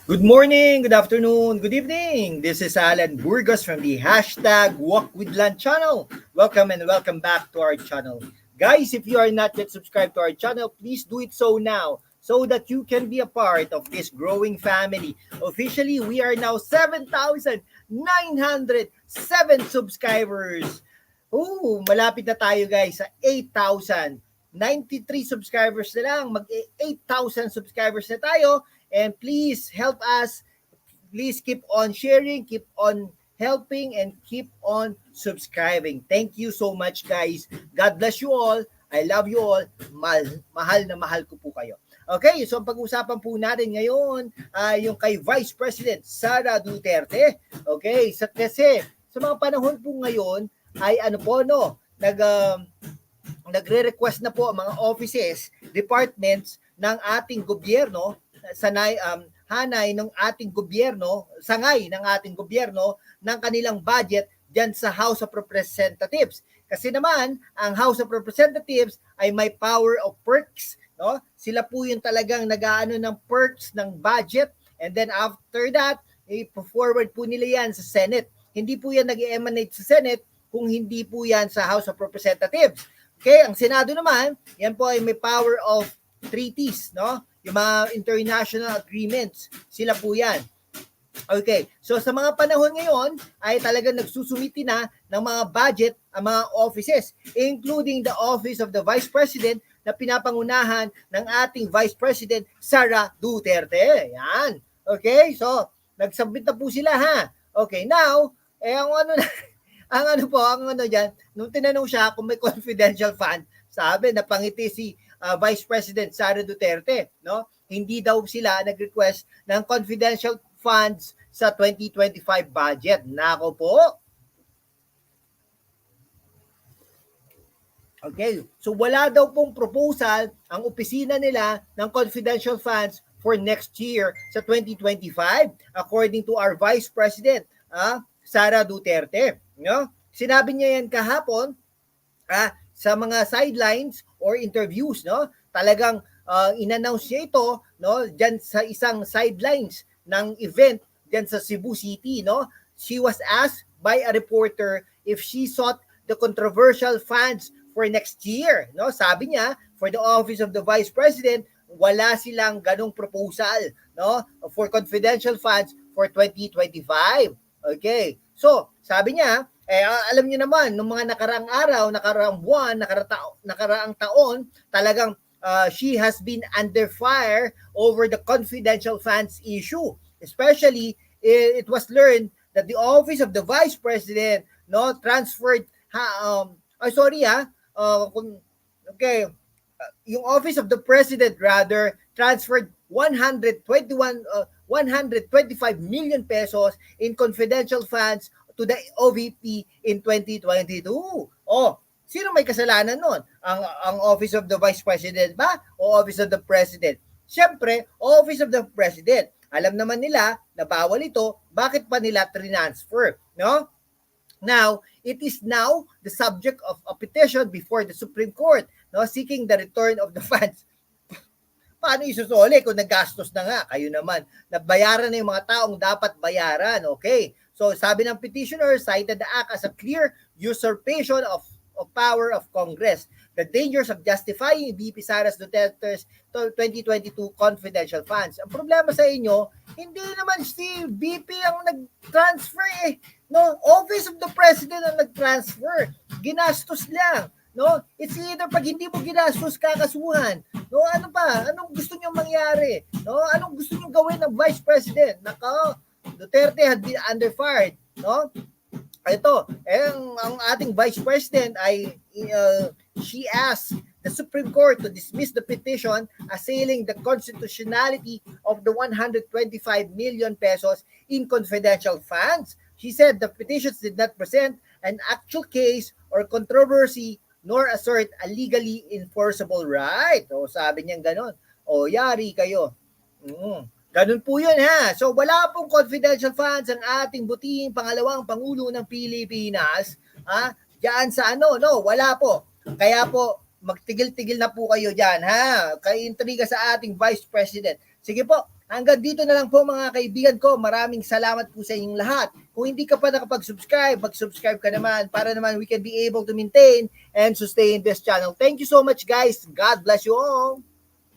Good morning, good afternoon, good evening. This is Alan Burgos from the hashtag Walk with Land channel. Welcome and welcome back to our channel. Guys, if you are not yet subscribed to our channel, please do it so now so that you can be a part of this growing family. Officially, we are now 7,907 subscribers. Malapit na tayo guys sa 8,000. 93 subscribers na lang, mag-8,000 subscribers na tayo. And please help us. Please keep on sharing, keep on helping, and keep on subscribing. Thank you so much, guys. God bless you all. I love you all. Mahal na mahal ko po kayo. Okay, so ang pag-usapan po natin ngayon ay yung kay Vice President Sara Duterte. Okay, kasi sa mga panahon po ngayon ay nagre-request na po ang mga offices, departments ng ating gobyerno, hanay ng ating gobyerno, sangay ng ating gobyerno ng kanilang budget diyan sa House of Representatives. Kasi naman, ang House of Representatives ay may power of perks, no? Sila po yung talagang nag-aano ng perks ng budget, and then after that, i-forward po nila yan sa Senate. Hindi po yan nag-emanate sa Senate kung hindi po yan sa House of Representatives. Okay, ang Senado naman, yan po ay may power of treaties, no? Yung mga international agreements, sila po yan. Okay, so sa mga panahon ngayon ay talagang nagsusumiti na ng mga budget ang mga offices, including the Office of the Vice President na pinapangunahan ng ating Vice President Sara Duterte. Yan. Okay, so nagsubmit na po sila ha. Okay, now, ang ano dyan, nung tinanong siya kung may confidential fund, sabi, napangiti si Vice President Sara Duterte, no? Hindi daw sila nag-request ng confidential funds sa 2025 budget. Nako po. Okay, so wala daw pong proposal ang opisina nila ng confidential funds for next year sa 2025 according to our Vice President, Sara Duterte, no? Sinabi niya yan kahapon sa mga sidelines or interviews, no? Talagang in-announce niya ito, no, diyan sa isang sidelines ng event diyan sa Cebu City, no? She was asked by a reporter if she sought the controversial funds for next year, no? Sabi niya, for the office of the Vice President, wala silang ganong proposal, no, for confidential funds for 2025. Okay. So, sabi niya, alam niyo naman, nung mga nakaraang araw, nakaraang buwan, nakaraang taon, talagang she has been under fire over the confidential funds issue. Especially, it was learned that the office of the Vice President, no, transferred, yung office of the President rather transferred 125 million pesos in confidential funds to the OVP in 2022. Sino may kasalanan nun? Ang Office of the Vice President ba o Office of the President? Siyempre, Office of the President. Alam naman nila na bawal ito, bakit pa nila transfer, no? Now, it is now the subject of a petition before the Supreme Court, no, seeking the return of the funds. Paano isusuli kung nagastos na nga? Kayo naman, nabayaran na yung mga taong dapat bayaran, okay? So, sabi ng petitioner, cited the act as a clear usurpation of power of Congress. The dangers of justifying VP Sara Duterte's 2022 confidential funds. Ang problema sa inyo, hindi naman si VP ang nag-transfer no? Office of the President ang nag-transfer. Ginastos lang. No? It's either pag hindi mo ginastos, kakasuhan. No? Ano pa? Anong gusto niyo mangyari? No? Anong gusto niyo gawin ng Vice President? Nako, Duterte had been under fired, no? Ito, ang ating Vice President ay she asked the Supreme Court to dismiss the petition assailing the constitutionality of the 125 million pesos in confidential funds. She said the petitions did not present an actual case or controversy nor assert a legally enforceable right. O sabi niya gano'n. O yari kayo. Ganun po yun ha. So wala pong confidential funds ang ating butihing pangalawang Pangulo ng Pilipinas. Diyan sa wala po. Kaya po, magtigil-tigil na po kayo dyan ha. Kaya intriga sa ating Vice President. Sige po, Hanggang dito na lang po mga kaibigan ko. Maraming salamat po sa inyong lahat. Kung hindi ka pa nakapag-subscribe, mag-subscribe ka naman para naman we can be able to maintain and sustain this channel. Thank you so much guys. God bless you all.